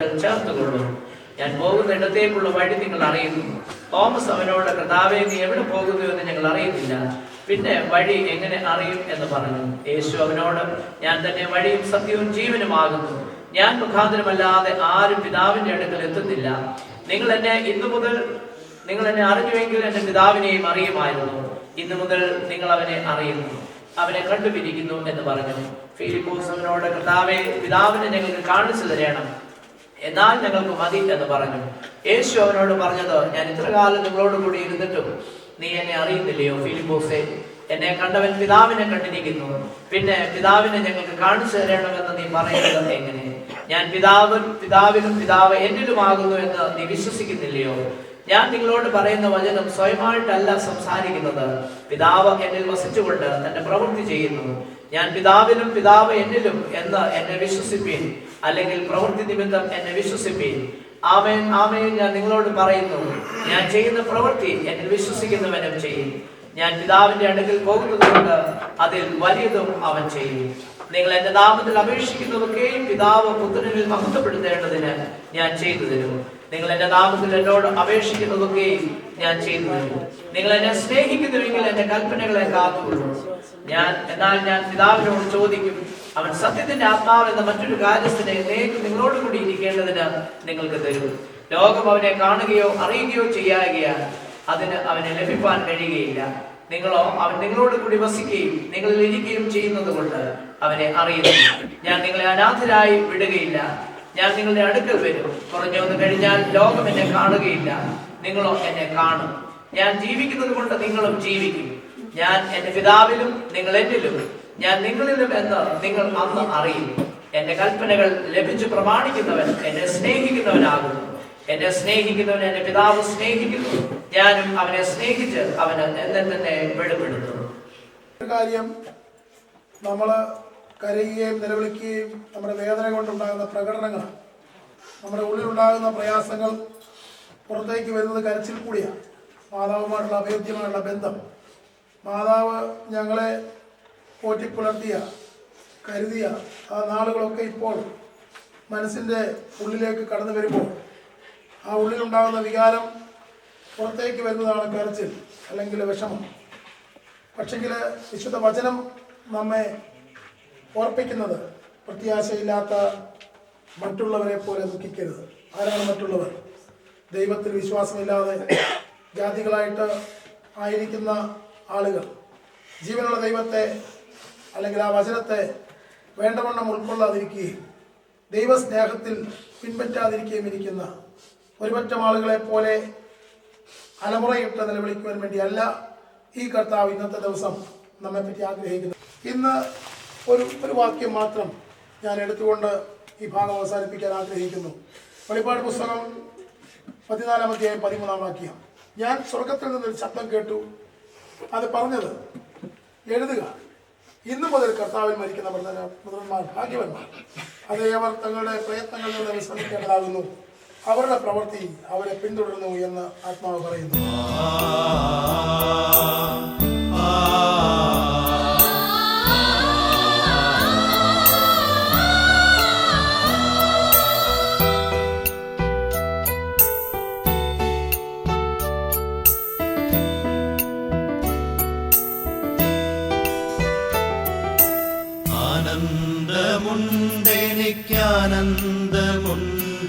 ചേർത്തുകൊള്ളു. ഞാൻ പോകുന്ന ഇടത്തേക്കുള്ള വഴി നിങ്ങൾ അറിയുന്നു. തോമസ് അവനോട്, കർത്താവേ, നീ എവിടെ പോകുന്നു എന്ന് ഞങ്ങൾ അറിയുന്നില്ല, പിന്നെ വഴി എങ്ങനെ അറിയും എന്ന് പറഞ്ഞു. യേശു അവനോട്, ഞാൻ തന്നെ വഴിയും സത്യവും ജീവനുമാകുന്നു. ഞാൻ മുഖാന്തരമല്ലാതെ ആരും പിതാവിന്റെ അടുക്കൽ എത്തുന്നില്ല. നിങ്ങൾ എന്നെ അറിഞ്ഞുവെങ്കിൽ എന്റെ പിതാവിനെയും അറിയുമായിരുന്നു. ഇന്നു മുതൽ നിങ്ങൾ അവനെ അറിയുന്നു, അവനെ കണ്ടുപിരിക്കുന്നു എന്ന് പറഞ്ഞു. ഫിലിപ്പോസ് അവനോട്, കർത്താവേ, പിതാവിനെ ഞങ്ങൾക്ക് കാണിച്ചു തരണം, എന്നാൽ ഞങ്ങൾക്ക് മതി എന്ന് പറഞ്ഞു. യേശു അവനോട് പറഞ്ഞത്, ഞാൻ ഇത്രകാലം നിങ്ങളോട് കൂടി ഇരുന്നിട്ടും നീ എന്നെ അറിയുന്നില്ലയോ ഫിലിപ്പോസേ? എന്നെ കണ്ടവൻ പിതാവിനെ കണ്ടിരിക്കുന്നു. പിന്നെ പിതാവിനെ ഞങ്ങൾക്ക് കാണിച്ചു തരണമെന്ന് നീ പറയുന്നത് എങ്ങനെ? ഞാൻ പിതാവിലും പിതാവ് എന്നിലുമാകുന്നു എന്ന് നീ വിശ്വസിക്കുന്നില്ലയോ? ഞാൻ നിങ്ങളോട് പറയുന്ന വചനം സ്വയമായിട്ടല്ല സംസാരിക്കുന്നത്. പിതാവ് എന്നിൽ വസിച്ചുകൊണ്ട് തന്റെ പ്രവൃത്തി ചെയ്യുന്നു. ഞാൻ പിതാവിലും പിതാവ് എന്നിലും എന്ന് എന്നെ വിശ്വസിപ്പീൻ, അല്ലെങ്കിൽ പ്രവൃത്തി നിമിത്തം എന്നെ വിശ്വസിപ്പീൻ. ആമേൻ ആമേൻ ഞാൻ നിങ്ങളോട് പറയുന്നു, ഞാൻ ചെയ്യുന്ന പ്രവൃത്തി എന്നിൽ വിശ്വസിക്കുന്നവനും ചെയ്യും. ഞാൻ പിതാവിന്റെ അടുക്കൽ പോകുന്നതുകൊണ്ട് അതിൽ വലിയതും അവൻ ചെയ്യും. നിങ്ങൾ എന്റെ നാമത്തിൽ അപേക്ഷിക്കുന്നതൊക്കെയും പിതാവ് പുത്രനിൽ മഹത്വപ്പെടുത്തേണ്ടതിന് ഞാൻ ചെയ്തു തരും. നിങ്ങൾ എന്റെ നാമത്തിൽ എന്നോട് അപേക്ഷിക്കുന്നതൊക്കെയും ഞാൻ ചെയ്തു തരും. നിങ്ങൾ എന്നെ സ്നേഹിക്കുന്നുവെങ്കിൽ എന്റെ കൽപ്പനകളെ കാത്തുകൊള്ളൂ. എന്നാൽ ഞാൻ പിതാവിനോട് ചോദിക്കും, അവൻ സത്യത്തിന്റെ ആത്മാവ് എന്ന മറ്റൊരു കാര്യസ്ഥനെ നിങ്ങളോട് കൂടി ഇരിക്കേണ്ടതിന് നിങ്ങൾക്ക് തരും. ലോകം അവനെ കാണുകയോ അറിയുകയോ ചെയ്യാകിയാൽ അതിന് അവനെ ലഭിപ്പാൻ കഴിയുകയില്ല. നിങ്ങളോ അവൻ നിങ്ങളോട് കൂടി വസിക്കുകയും നിങ്ങളിൽ ഇരിക്കുകയും ചെയ്യുന്നത് കൊണ്ട് അവനെ അറിയുന്നു. ഞാൻ നിങ്ങളെ അനാഥരായി വിടുകയില്ല. ഞാൻ നിങ്ങളുടെ അടുക്കൽ വരും. കുറഞ്ഞു വന്നു കഴിഞ്ഞാൽ ലോകം എന്നെ കാണുകയില്ല, നിങ്ങളോ എന്നെ കാണും. ഞാൻ ജീവിക്കുന്നത് കൊണ്ട് നിങ്ങളും ജീവിക്കും. ഞാൻ എന്റെ പിതാവിലും നിങ്ങൾ എന്നിലും ഞാൻ നിങ്ങളിലും എന്ന് നിങ്ങൾ അന്ന് അറിയും. എന്റെ കൽപ്പനകൾ ലഭിച്ചു പ്രമാണിക്കുന്നവൻ എന്നെ സ്നേഹിക്കുന്നവനാകുന്നു. എന്നെ സ്നേഹിക്കുന്നവൻ എന്റെ പിതാവ് സ്നേഹിക്കുന്നു. ഞാനും അവനെ സ്നേഹിച്ച് അവന് എന്നെ വെളിപ്പെടുത്തുന്നു. കാര്യം, നമ്മൾ കരയുകയും നിലവിളിക്കുകയും നമ്മുടെ വേദന കൊണ്ടുണ്ടാകുന്ന പ്രകടനങ്ങൾ, നമ്മുടെ ഉള്ളിലുണ്ടാകുന്ന പ്രയാസങ്ങൾ പുറത്തേക്ക് വരുന്നത് കരച്ചിൽ കൂടിയാണ്. മാതാവുമായിട്ടുള്ള അഭേദ്യമായുള്ള ബന്ധം, മാതാവ് ഞങ്ങളെ പോറ്റിപ്പുലർത്തിയ കരുതിയ ആ നാളുകളൊക്കെ ഇപ്പോൾ മനസ്സിൻ്റെ ഉള്ളിലേക്ക് കടന്നു വരുമ്പോൾ ആ ഉള്ളിലുണ്ടാകുന്ന വികാരം പുറത്തേക്ക് വരുന്നതാണ് കരച്ചിൽ, അല്ലെങ്കിൽ വിഷമം. പക്ഷെങ്കിൽ വിശുദ്ധ വചനം നമ്മെ ഓർപ്പിക്കുന്നത്, പ്രത്യാശയില്ലാത്ത മറ്റുള്ളവരെ പോലെ ദുഃഖിക്കരുത്. ആരാണ് മറ്റുള്ളവർ? ദൈവത്തിൽ വിശ്വാസമില്ലാതെ ജാതികളായിട്ട് ആയിരിക്കുന്ന ആളുകൾ, ജീവനുള്ള ദൈവത്തെ അല്ലെങ്കിൽ ആ വചനത്തെ വേണ്ടവണ്ണം ഉൾക്കൊള്ളാതിരിക്കുകയും ദൈവസ്നേഹത്തിൽ പിൻപറ്റാതിരിക്കുകയും ഇരിക്കുന്ന ഒരുപറ്റം ആളുകളെ പോലെ അലമുറയിട്ട് നിലവിളിക്കുവാൻ വേണ്ടിയല്ല ഈ കർത്താവ് ഇന്നത്തെ ദിവസം നമ്മെപ്പറ്റി ആഗ്രഹിക്കുന്നത്. ഇന്ന് ഒരു വാക്യം മാത്രം ഞാൻ എടുത്തുകൊണ്ട് ഈ ഭാഗം അവസാനിപ്പിക്കാൻ ആഗ്രഹിക്കുന്നു. വെളിപ്പാട് പുസ്തകം 14-ാം അധ്യായം 13-ാം വാക്യം. ഞാൻ സ്വർഗത്തിൽ നിന്നൊരു ശബ്ദം കേട്ടു, അത് പറഞ്ഞത്, എഴുതുക, ഇന്നു മുതൽ കർത്താവിൽ മരിക്കുന്ന മൃതന്മാർ ഭാഗ്യവന്മാർ. അതേവർ തങ്ങളുടെ പ്രയത്നങ്ങളിൽ നിന്ന് വിശ്രമിക്കേണ്ടതാകുന്നു, അവരുടെ പ്രവൃത്തി അവരെ പിന്തുടരുന്നു എന്ന് ആത്മാവ് പറയുന്നു.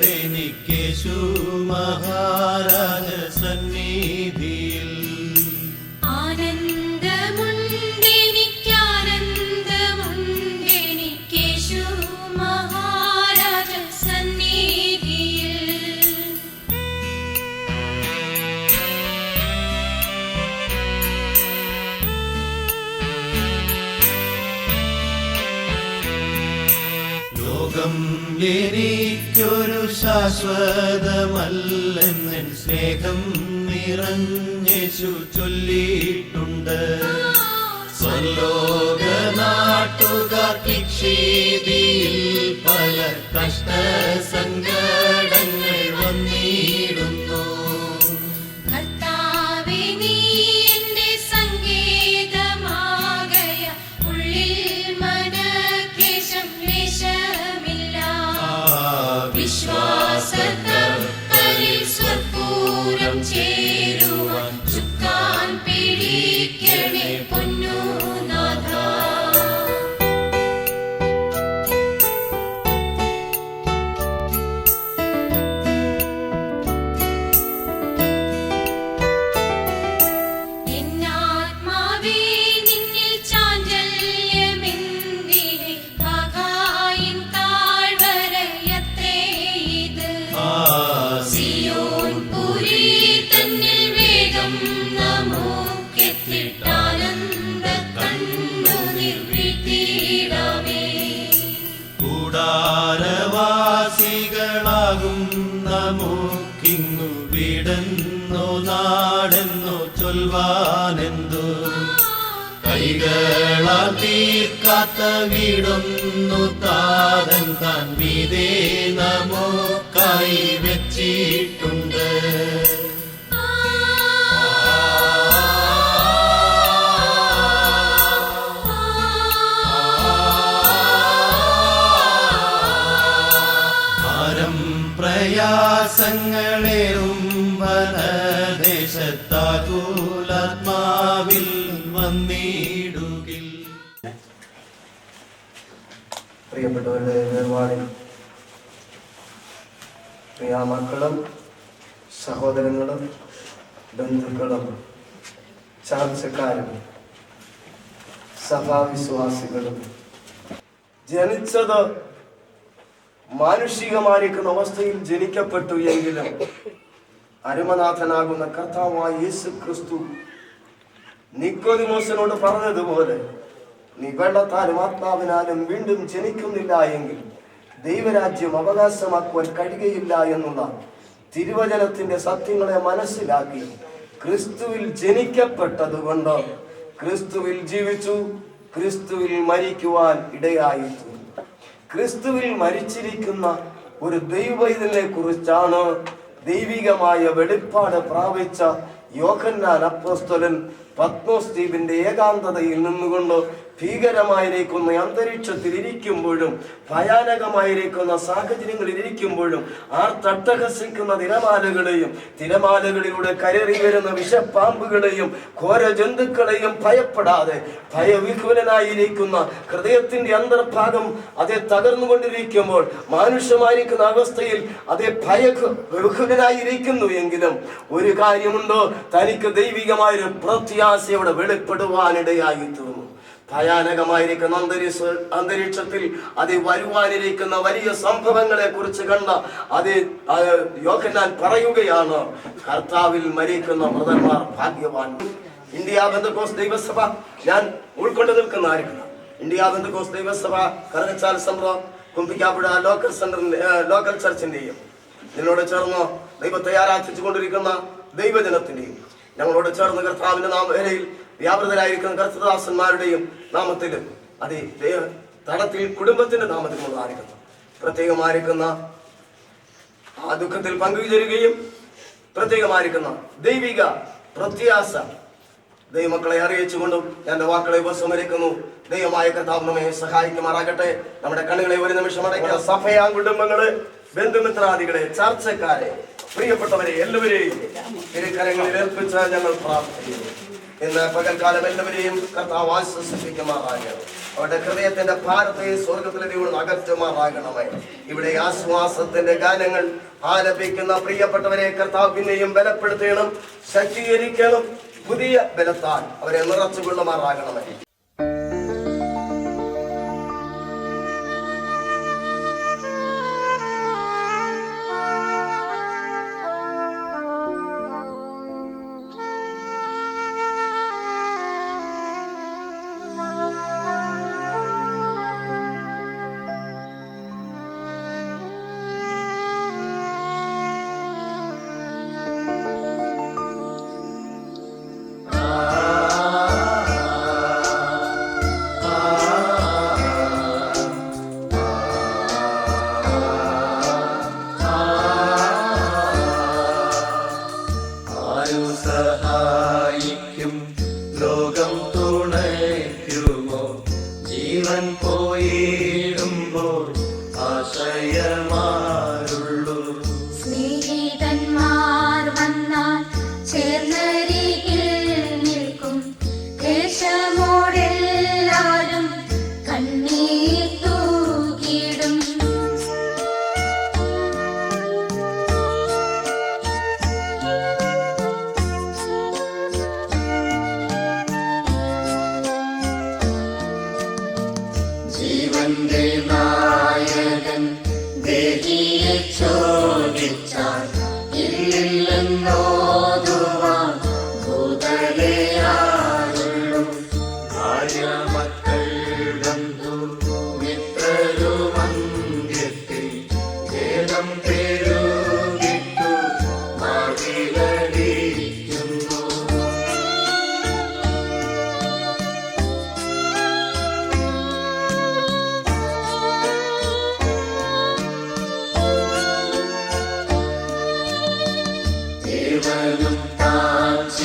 ആനന്ദമുണ്ടെനിക്കേശു മഹാരാജ സന്നിധിയിൽ. ആനന്ദമുണ്ടെനിക്കേശു മഹാരാജ സന്നിധിയിൽ. ലോകം എനിക്കൊരു ശാശ്വതമല്ലെന്ന് സ്നേഹം നിറഞ്ഞേശു ചൊല്ലിയിട്ടുണ്ട്. സ്വലോക നാട്ടുകാർക്കിക്ഷീതിയിൽ പല കഷ്ടസങ്കടങ്ങൾ വന്നിടുന്നു. കർത്താവേ, നീ എന്റെ സങ്കേതമാകയ ഉള്ളിൽ മനക്ലേശം ലേശമില്ല. വിശ്വാസ വാസക്കപ്പലിൽ സ്വപൂരം ചേരുവാൻ ചുക്കാൻ പിടിക്കണേ പൊന്നുനാഥ. എന്നാത്മാവേ നിന്നിൽ ചാഞ്ചല്യമെന്തിനെ ഭാഗായിൻ താഴ്വരയത്രേ ഇത്. സിയോൻ പുരി തന്നിൽ വേഗം നമുക്കെത്തിട്ടാനന്ദ കണ്ണുനീർ വീഴ്ത്തിയിടാമേ. കൂടാരവാസികളാകും നമുക്കിങ്ങു വീടെന്നോ നാടെന്നോ ചൊൽവാനെന്തു കൈകളാൽ തീർക്കാത്ത വീടൊന്നു താതൻ താൻ മീതേ നമുക്കായി വെച്ചിട്ടുണ്ട്. ഭാരം പ്രയാസങ്ങളേറും വനദേശത്താകുലാത്മാവിൽ വന്നിടുകിൽ. പ്രിയപ്പെട്ടവരുടെ വേർപാടിൽ പ്രിയ മക്കളും സഹോദരങ്ങളും ബന്ധുക്കളും ചാർച്ചക്കാരും സഭാവിശ്വാസികളും ജനിച്ചത് മാനുഷികമായിരിക്കുന്ന അവസ്ഥയിൽ ജനിക്കപ്പെട്ടു എങ്കിലും അരുമനാഥനാകുന്ന കർത്താവായ യേശു ക്രിസ്തു നിക്കോദിമോസിനോട് പറഞ്ഞതുപോലെ നീ വെള്ളത്താലും ആത്മാവിനാലും വീണ്ടും ജനിക്കുന്നില്ല എങ്കിൽ ദൈവരാജ്യം അവകാശമാക്കുവാൻ കഴിയുകയില്ല എന്നുള്ള തിരുവചനത്തിന്റെ സത്യങ്ങളെ മനസ്സിലാക്കി ക്രിസ്തുവിൽ ജനിക്കപ്പെട്ടതുകൊണ്ട് ക്രിസ്തുവിൽ ജീവിച്ചു, ക്രിസ്തുവിൽ മരിക്കുവാൻ ഇടയായിച്ചു. ക്രിസ്തുവിൽ മരിച്ചിരിക്കുന്ന ഒരു ദൈവവൈതലിനെ കുറിച്ചാണ് ദൈവികമായ വെളിപ്പാട് പ്രാപിച്ച യോഹന്നാൻ അപ്പോസ്തലൻ പത്മോസ് ദ്വീപിന്റെ ഏകാന്തതയിൽ നിന്നുകൊണ്ട് ഭീകരമായിരിക്കുന്ന അന്തരീക്ഷത്തിൽ ഇരിക്കുമ്പോഴും ഭയാനകമായിരിക്കുന്ന സാഹചര്യങ്ങളിൽ ഇരിക്കുമ്പോഴും തട്ടഹസിക്കുന്ന തിരമാലകളിലൂടെ കയറി വരുന്ന വിഷപ്പാമ്പുകളെയും ഘോര ജന്തുക്കളെയും ഭയപ്പെടാതെ ഭയവിഹുലനായിരിക്കുന്ന ഹൃദയത്തിന്റെ അന്തർഭാഗം അതേ തകർന്നുകൊണ്ടിരിക്കുമ്പോൾ മാനുഷ്യമായിരിക്കുന്ന അവസ്ഥയിൽ അതേ ഭയവിഹുലനായിരിക്കുന്നു എങ്കിലും ഒരു കാര്യമുണ്ടോ, തനിക്ക് ദൈവികമായൊരു പ്രത്യാശയോടെ വെളിപ്പെടുവാനിടയായി തീർന്നു. ഭയാനകമായിരിക്കുന്ന അന്തരീക്ഷത്തിൽ അത് വരുവാനിരിക്കുന്ന വലിയ സംഭവങ്ങളെ കുറിച്ച് കണ്ട അത് യോഹന്നാൻ പറയുകയാണ്, കർത്താവിൽ മരിക്കുന്ന മൃതന്മാർ ഭാഗ്യവാൻ. ഇന്ത്യ ബന്ധക്കോസ് ദൈവസഭ ഞാൻ ഉൾക്കൊണ്ടു നിൽക്കുന്നതായിരിക്കണം. ഇന്ത്യ ബന്ധക്കോസ് ദൈവസഭ കറുകച്ചാൽ സെൻട്രൽ കുമ്പിക്കാപ്പുഴ ലോക്കൽ ചർച്ചിന്റെയും ഇതിനോട് ചേർന്ന് ദൈവത്തെ ആരാധിച്ചു കൊണ്ടിരിക്കുന്ന ദൈവജനത്തിന്റെയും ഞങ്ങളോട് ചേർന്ന് കർത്താവിന്റെ നാമയിൽ വ്യാപൃതരായിരിക്കുന്ന കർത്തദാസന്മാരുടെയും നാമത്തിലും അതേ തടത്തിൽ കുടുംബത്തിന്റെ നാമത്തിൽ ആയിരിക്കുന്നു പ്രത്യേകമായിരിക്കുന്ന ആ ദുഃഖത്തിൽ പങ്കുചേരുകയും പ്രത്യേകമായിരിക്കുന്ന ദൈവിക പ്രത്യാശ ദൈവമക്കളെ അറിയിച്ചുകൊണ്ടും എന്റെ വാക്കുകളെ ഉപസംഹരിക്കുന്നു. ദൈവമായ കർത്താവ് നമ്മെ സഹായിക്കുമാറാകട്ടെ. നമ്മുടെ കണ്ണുകളെ ഒരു നിമിഷം അടയ്ക്കുക. സഭയാ കുടുംബങ്ങളെ, ബന്ധുമിത്രാദികളെ, ചർച്ചക്കാരെ, പ്രിയപ്പെട്ടവരെ എല്ലാവരെയും തിരുക്കരങ്ങളിൽ ഏൽപ്പിച്ച് ഞങ്ങൾ പ്രാർത്ഥിക്കുന്നു. ഇന്ന് പകൽക്കാലം എല്ലാവരെയും കർത്താവ് ആശ്വസിപ്പിക്കുമാറാകണം. അവരുടെ ഹൃദയത്തിന്റെ ഭാരത്തെ സ്വർഗത്തിലെ ദൈവം അകറ്റുമാറാകണമേ. ഇവിടെ ആശ്വാസത്തിന്റെ ഗാനങ്ങൾ ആലപിക്കുന്ന പ്രിയപ്പെട്ടവരെ കർത്താവ് പിന്നെയും ബലപ്പെടുത്തണം, ശക്തീകരിക്കണം. പുതിയ ബലത്താൽ അവരെ നിറച്ചുകൊള്ളുമാറാകണമേ.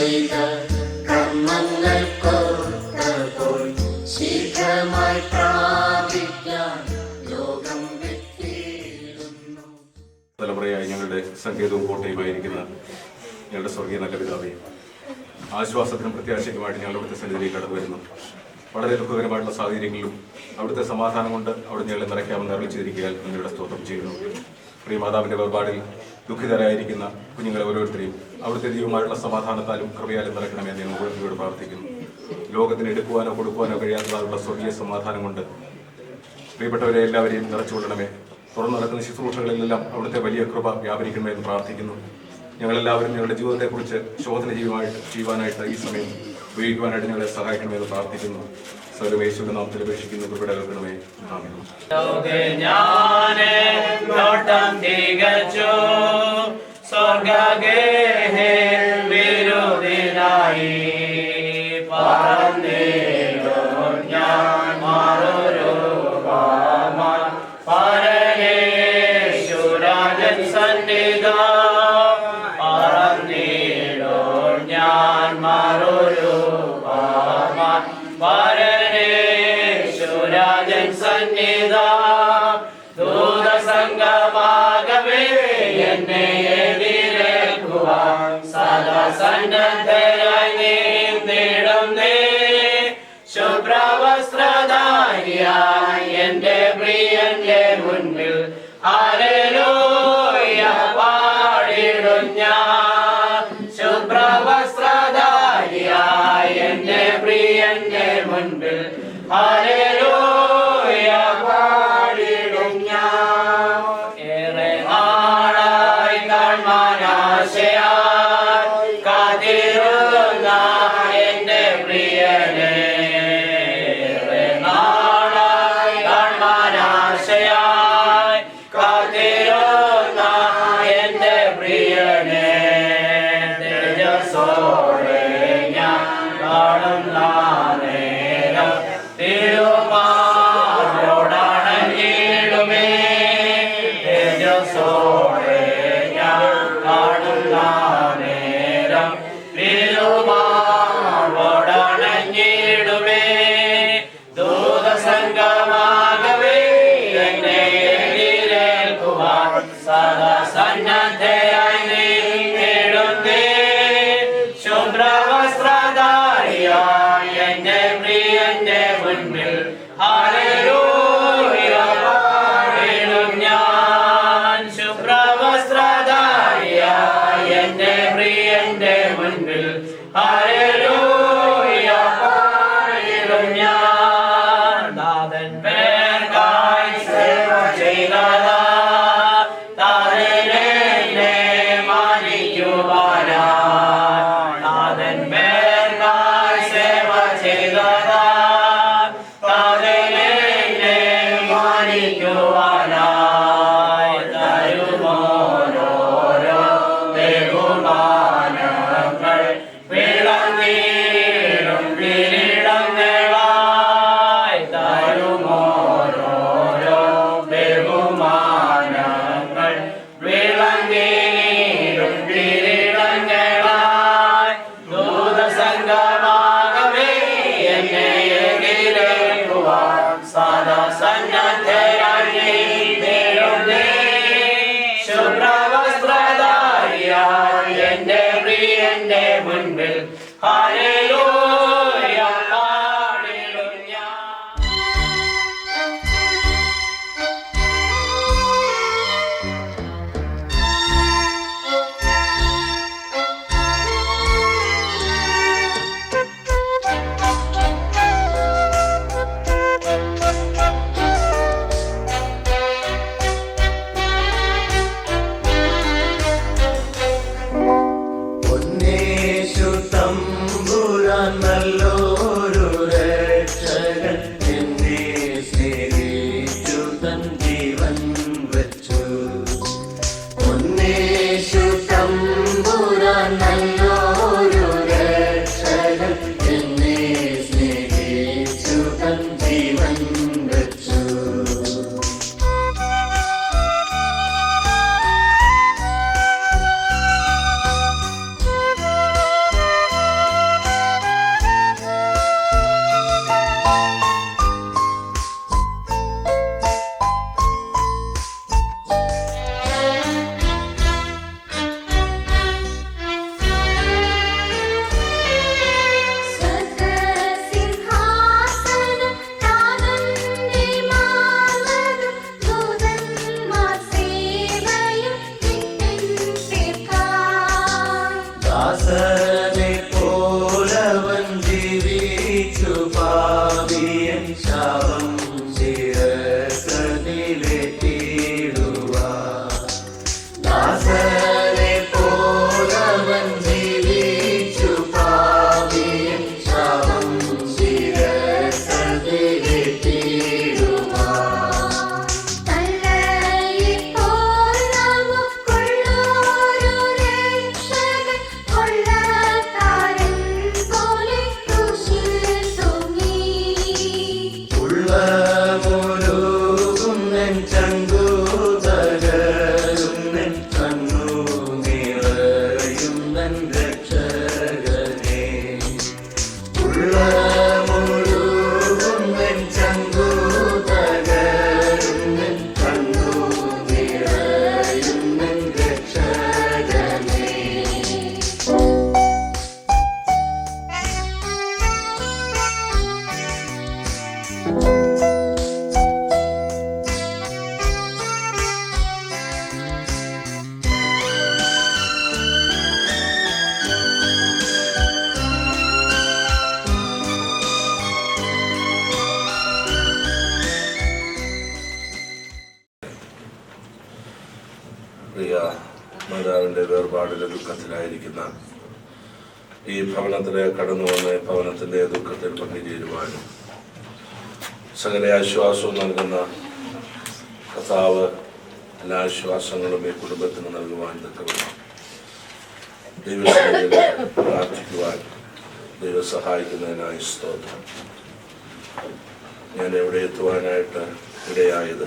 ചെയ്ത കർമ്മങ്ങൾക്കൊത്തപ്പോൾ ശീഘ്രമായി പ്രാപിക്കാൻ ലോകം വിട്ടിടുന്നു. തലമുറയായി ഞങ്ങളുടെ സങ്കേതവും കോട്ടയുമായിരിക്കുന്ന ഞങ്ങളുടെ സ്വർഗീയ നല്ല പിതാവേ, ആശ്വാസത്തിനും പ്രത്യാശയ്ക്കുമായിട്ട് ഞങ്ങൾ അവിടുത്തെ സന്നിധിയിലേക്ക് കടന്നു വരുന്നു. വളരെ ദുഃഖകരമായിട്ടുള്ള സാഹചര്യങ്ങളിലും അവിടുത്തെ സമാധാനം കൊണ്ട് അവിടെ ഞങ്ങളെ നിറയ്ക്കാമെന്ന് അറിയിച്ചിരിക്കാൻ നിങ്ങളുടെ സ്തോത്രം ചെയ്യുന്നു. പ്രിയ മാതാവിൻ്റെ വേർപാടിൽ ദുഃഖിതരായിരിക്കുന്ന കുഞ്ഞുങ്ങളെ ഓരോരുത്തരെയും അവിടുത്തെ ദൈവമായിട്ടുള്ള സമാധാനത്താലും കൃപയാലും നിറയ്ക്കണമെന്ന് ഞങ്ങൾ നിങ്ങളോട് പ്രാർത്ഥിക്കുന്നു. ലോകത്തിന് എടുക്കുവാനോ കൊടുക്കുവാനോ കഴിയാത്തതായുള്ള സ്വർഗീയ സമാധാനം കൊണ്ട് പ്രിയപ്പെട്ടവരെ എല്ലാവരെയും നിറച്ചുകൊള്ളണമേ. തുറന്നു നടക്കുന്ന ശുശ്രൂഷകളിലെല്ലാം അവിടുത്തെ വലിയ കൃപ വ്യാപരിക്കണമെന്ന് പ്രാർത്ഥിക്കുന്നു. ഞങ്ങളെല്ലാവരും ഞങ്ങളുടെ ജീവിതത്തെക്കുറിച്ച് ശോധന ചെയ്യുവാനായിട്ട് ഈ സമയം ഉപയോഗിക്കുവാനായിട്ട് ഞങ്ങളെ സഹായിക്കണമെന്ന് പ്രാർത്ഥിക്കുന്നു. സർവ്വേശ്വര നാമത്തിൽ അപേക്ഷിക്കുന്നു. കൃപ കേൾക്കണമേ. ആമേൻ. ദൂതസംഗമാകവേ എന്നെ എതിരേൽക്കുവാൻ സദാ സന്നദ്ധരായി നീന്തിടുന്നേ. ശുഭ്രവസ്ത്രധാരിയായി എന്റെ പ്രിയന്റെ മുൻപിൽ ഹല്ലേലൂയ പാടിടും ഞാൻ. ശുഭ്രവസ്ത്രധാരിയായി എന്റെ പ്രിയന്റെ മുൻപിൽ ഹല്ലേലൂയ പാടിടും ഞാൻ. ഏറെ നാളായി കാൺമാനാശയായി കാത്തിരുന്ന എന്റെ പ്രിയനെ, ഏറെ നാളായി കാൺമാനാശയായി കാത്തിരുന്ന എന്റെ പ്രിയനെ, തേജസ്സോടെ ഞാൻ കാണുന്ന നേരം തിരുമാറോടണഞ്ഞിടുമേ. തേജസ്സോടെ ഞാൻ കാണുന്ന നേരം തിരുമാറോടണഞ്ഞിടുമേ. ദൂതസംഗമാകവേ എന്നെ എതിരേൽക്കുവാൻ സദാ സന്നദ്ധയായി നീങ്ങിടുന്നേ. ശുഭ്രവസ്ത്രധാരിയായി എന്റെ പ്രിയന്റെ മുൻപിൽ ഹല്ലേലൂയ പാടിടും ഞാൻ. ശുഭ്രവസ്ത്രധാരിയായി എന്റെ പ്രിയന്റെ മുൻപിൽ ഹല്ലേലൂയ പാടിടും ഞാൻ. നാഥൻ പേർക്കായി സേവ ചെയ്തതാ താരനെ മാനിക്കുവാനായി. നാഥൻ പേർക്കായി സേവ ചെയ്തതാ താരനെ മാനിക്കുവാനായി. തരുമോരോരോ ബഹുമാനങ്ങൾ വിളങ്ങിടും കിരീടങ്ങളായി. തരുമോരോരോ ബഹുമാനങ്ങൾ വിളങ്ങിടും കിരീടങ്ങളായി. ദൂതസംഗമാകവേ എന്നെ എതിരേൽക്കുവാൻ സദാ സന്നദ്ധരായി നീങ്ങിടുന്നേ. ശുഭ്രവസ്ത്രധാരിയായി എന്റെ പ്രിയന്റെ മുൻപിൽ ഹല്ലേലൂയ പാടിടും ഞാൻ. പൊന്നേശു തമ്പുരാൻ മാതാവിൻ്റെ വേർപാടിലെ ദുഃഖത്തിലായിരിക്കുന്ന ഈ ഭവനത്തിലേക്ക് കടന്നു വന്ന് ഭവനത്തിൻ്റെ ദുഃഖത്തിൽ പങ്കുചേരുവാനും സകല ആശ്വാസവും നൽകുന്ന കർത്താവ് എല്ലാ ആശ്വാസങ്ങളും ഈ കുടുംബത്തിന് നൽകുവാൻ തക്കവണ്ണം ദൈവസന്നിധിയിൽ പ്രാർത്ഥിക്കുവാൻ ദൈവം സഹായിക്കുന്നതിനായി സ്തോത്രം. ഞാൻ എവിടെ എത്തുവാനായിട്ട് ഇടയായത്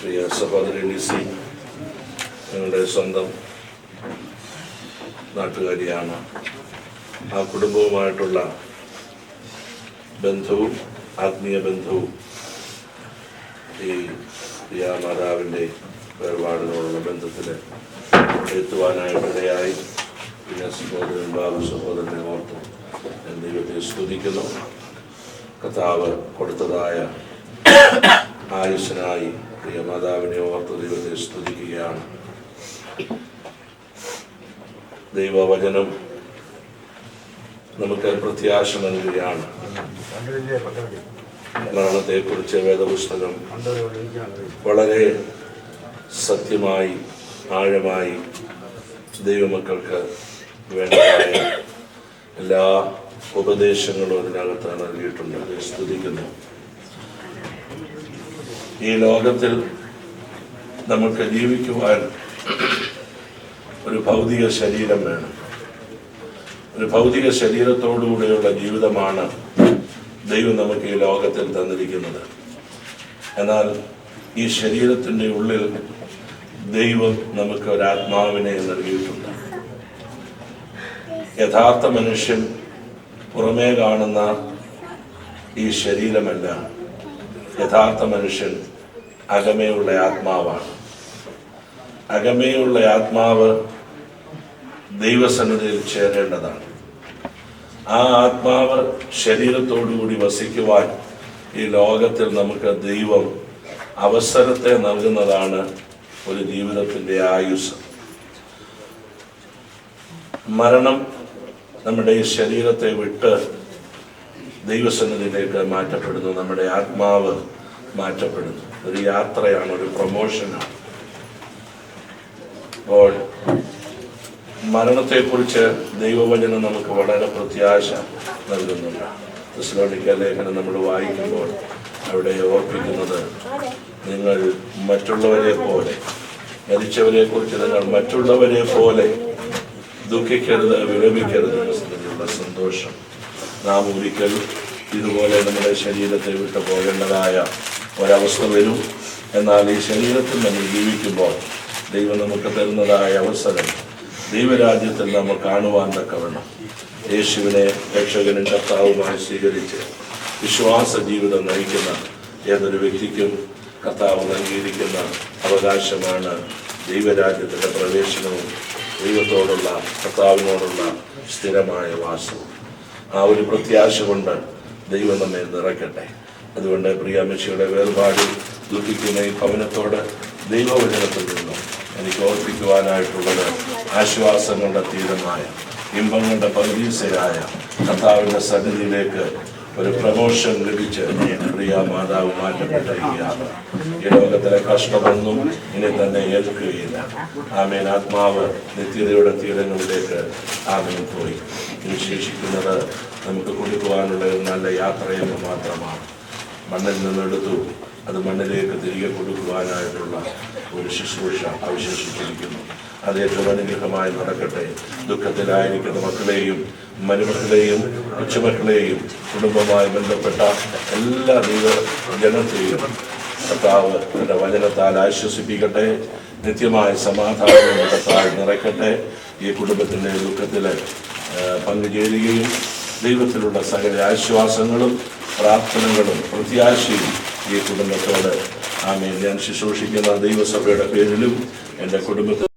പ്രിയ സഹോദരി ലിസി ഞങ്ങളുടെ സ്വന്തം നാട്ടുകാരിയാണ്. ആ കുടുംബവുമായിട്ടുള്ള ബന്ധവും ആത്മീയ ബന്ധവും ഈ പ്രിയ മാതാവിൻ്റെ വേർപാടിനോടുള്ള ബന്ധത്തിൽ എത്തുവാനായിട്ടിടയായി. പിന്നെ സഹോദരൻ ബാബു സഹോദരനെ ഓർത്ത് ഞാൻ ദൈവത്തെ സ്തുതിക്കുന്നു. കർത്താവ് കൊടുത്തതായ ആയുസ്സിനായി പ്രിയ മാതാവിനെ ഓർത്ത് ദൈവത്തെ സ്തുതിക്കുകയാണ്. ദൈവവചനം നമുക്ക് പ്രത്യാശ നൽകുകയാണ്. മരണത്തെക്കുറിച്ച് വേദപുസ്തകം വളരെ സത്യമായി ആഴമായി ദൈവമക്കൾക്ക് വേണ്ടതായ എല്ലാ ഉപദേശങ്ങളും അതിനകത്ത് നൽകിയിട്ടുണ്ട്. സ്തുതിക്കുന്നു. ഈ ലോകത്തിൽ നമുക്ക് ജീവിക്കുവാൻ ഒരു ഭൗതിക ശരീരം വേണം. ഒരു ഭൗതിക ശരീരത്തോടുകൂടിയുള്ള ജീവിതമാണ് ദൈവം നമുക്ക് ഈ ലോകത്തിൽ തന്നിരിക്കുന്നത്. എന്നാൽ ഈ ശരീരത്തിൻ്റെ ഉള്ളിൽ ദൈവം നമുക്ക് ഒരാത്മാവിനെ നൽകിയിട്ടുണ്ട്. യഥാർത്ഥ മനുഷ്യൻ പുറമേ കാണുന്ന ഈ ശരീരമല്ല. യഥാർത്ഥ മനുഷ്യൻ അകമേയുള്ള ആത്മാവാണ്. അകമേയുള്ള ആത്മാവ് ദൈവസന്നിധിയിൽ ചേരേണ്ടതാണ്. ആ ആത്മാവ് ശരീരത്തോടുകൂടി വസിക്കുവാൻ ഈ ലോകത്തിൽ നമുക്ക് ദൈവം അവസരത്തെ നൽകുന്നതാണ് ഒരു ജീവിതത്തിൻ്റെ ആയുസ്. മരണം നമ്മുടെ ഈ ശരീരത്തെ വിട്ട് ദൈവസന്നിധിയിലേക്ക് മാറ്റപ്പെടുന്നു. നമ്മുടെ ആത്മാവ് മാറ്റപ്പെടുന്നു. ഒരു യാത്രയാണ്, ഒരു പ്രൊമോഷനാണ്. അപ്പോൾ മരണത്തെക്കുറിച്ച് ദൈവവചനം നമുക്ക് വളരെ പ്രത്യാശ നൽകുന്നുണ്ട്. തെസ്സലോനിക്ക ലേഖനം നമ്മൾ വായിക്കുമ്പോൾ അവിടെ ഓർപ്പിക്കുന്നത്, നിങ്ങൾ മറ്റുള്ളവരെ പോലെ, മരിച്ചവരെ കുറിച്ച് നിങ്ങൾ മറ്റുള്ളവരെ പോലെ ദുഃഖിക്കരുത്, വിലപിക്കരുത് എന്നുള്ള സന്തോഷം. നാം ഒരിക്കൽ ഇതുപോലെ നമ്മുടെ ശരീരത്തെ വിട്ടു പോകേണ്ടതായ ഒരവസ്ഥ വരും. എന്നാൽ ഈ ശരീരത്തിൽ നമ്മൾ ജീവിക്കുമ്പോൾ ദൈവം നമുക്ക് തരുന്നതായ അവസരം ദൈവരാജ്യത്തിൽ നമ്മൾ കാണുവാൻ തക്കവണ്ണം യേശുവിനെ രക്ഷകനും കർത്താവുമായി സ്വീകരിച്ച് വിശ്വാസ ജീവിതം നയിക്കുന്ന ഏതൊരു വ്യക്തിക്കും കർത്താവ് നൽകിയിരിക്കുന്ന അവകാശമാണ് ദൈവരാജ്യത്തിൻ്റെ പ്രവേശനവും ദൈവത്തോടുള്ള കർത്താവിനോടുള്ള സ്ഥിരമായ വാസവും. ആ ഒരു പ്രത്യാശ കൊണ്ട് ദൈവം നമ്മെ നിറയ്ക്കട്ടെ. അതുകൊണ്ട് പ്രിയ അമ്മച്ചിയുടെ വേർപാടിൽ ദുഃഖിക്കുന്ന ഈ ഭവനത്തോട് ദൈവവചനത്തിൽ നിന്നും എനിക്ക് ഓർപ്പിക്കുവാനായിട്ടുള്ളത് ആശ്വാസങ്ങളുടെ തീരമായ, ഇമ്പങ്ങളുടെ പകുതീസയായ കർത്താവിൻ്റെ സന്നിധിയിലേക്ക് ഒരു പ്രമോഷൻ ലഭിച്ച് പ്രിയ മാതാവ് മാറ്റപ്പെട്ടിരിക്കുകയാണ്. ഈ ലോകത്തിലെ കഷ്ടമൊന്നും ഇനി തന്നെ ഏൽക്കുകയില്ല. ആമേൻ. ആത്മാവ് നിത്യതയുടെ തീരങ്ങളിലേക്ക് ആമേൻ പോയി. ഇനി ശേഷിക്കുന്നത് നമുക്ക് കൊടുക്കുവാനുള്ള ഒരു നല്ല യാത്രയെന്ന് മാത്രമാണ്. മണ്ണിൽ നിന്നെടുത്തു അത് മണ്ണിലേക്ക് തിരികെ കൊടുക്കുവാനായിട്ടുള്ള ഒരു ശുശ്രൂഷ അവശേഷിച്ചിരിക്കുന്നു. അത് ഏറ്റവും അനുഗ്രഹമായി നടക്കട്ടെ. ദുഃഖത്തിലായിരിക്കുന്ന മക്കളെയും മരുമക്കളെയും കൊച്ചുമക്കളെയും കുടുംബവുമായി ബന്ധപ്പെട്ട എല്ലാ ജനത്തെയും കർത്താവ് തൻ്റെ വചനത്താൽ ആശ്വസിപ്പിക്കട്ടെ. നിത്യമായ സമാധാനം കർത്താവ് നിറയ്ക്കട്ടെ. ഈ കുടുംബത്തിൻ്റെ ദുഃഖത്തിൽ പങ്കുചേരുകയും ദൈവത്തിലുള്ള സകല ആശ്വാസങ്ങളും പ്രാർത്ഥനകളും പ്രത്യാശയും ഈ കുടുംബത്തോട് ആമേൻ ഞാൻ ശുശ്രൂഷിക്കുന്ന ദൈവസഭയുടെ പേരിലും എൻ്റെ കുടുംബത്തിൽ